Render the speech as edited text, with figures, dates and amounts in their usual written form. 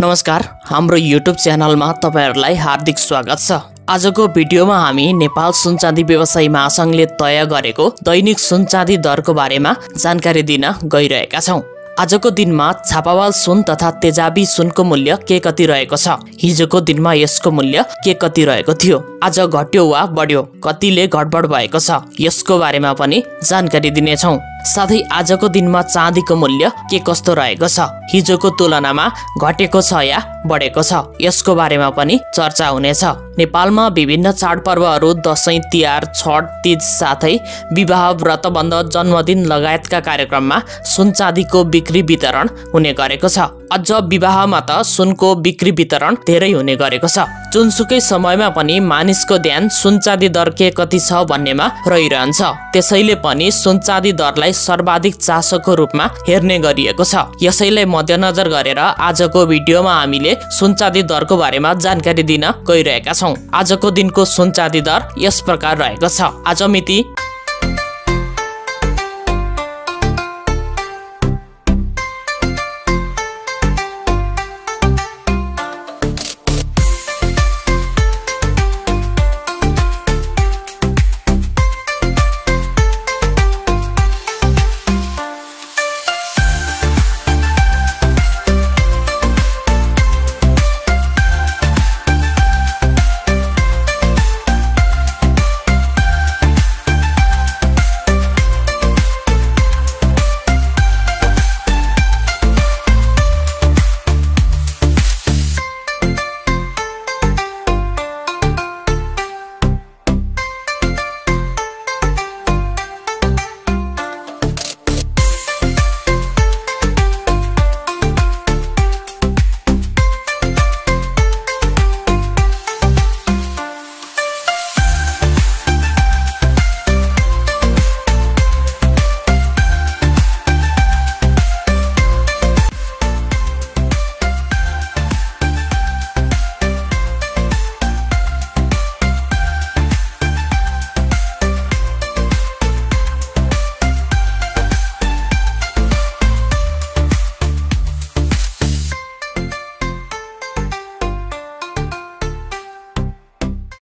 नमस्कार, हाम्रो YouTube च्यानलमा तपाईहरुलाई हार्दिक स्वागत छ। आजको भिडियोमा हामी नेपाल सुन चाँदी व्यवसायी महासंघले तय गरेको दैनिक सुन चाँदी दरको बारेमा जानकारी दिन गइरहेका छौं। आजको दिनमा छापावाल सुन तथा तेजाबी सुनको मूल्य के कति रहेको छ? हिजोको दिनमा यसको मूल्य के कति रहेको थियो? आज घट्यो वा बढ्यो? कतिले घटबढ भएको छ? यसको बारेमा पनि जानकारी दिनेछौं। साथै आजको दिनमा चाँदीको मूल्य के कस्तो रहेको छ? हिजोको तुलनामा घटेको छ या बढेको छ? यसको बारेमा पनि चर्चा हुनेछ। नेपालमा विभिन्न चाडपर्वहरू दशैं, तिहार, छठ, तीज साथै विवाह, व्रतबन्ध, जन्मदिन लगायतका कार्यक्रममा सुन चाँदीको बिक्री वितरण हुने गरेको छ। अझ विवाहमा त सुनको बिक्री वितरण धेरै हुने गरेको छ। जुनसुकै समयमा पनि मानिसको ध्यान सुन चाँदी दर के कति छ भन्नेमा रहिरहन्छ। त्यसैले पनि सुन चाँदी दरलाई सर्वाधिक चासोको रूपमा हेर्ने गरिएको छ। यसैलाई मध्यनजर गरेर आजको भिडियोमा हामीले सुन चाँदी दरको बारेमा जानकारी दिन गइरहेका छौं। आजको दिनको सुन चाँदी दर यस प्रकार रहेको छ। आज मिति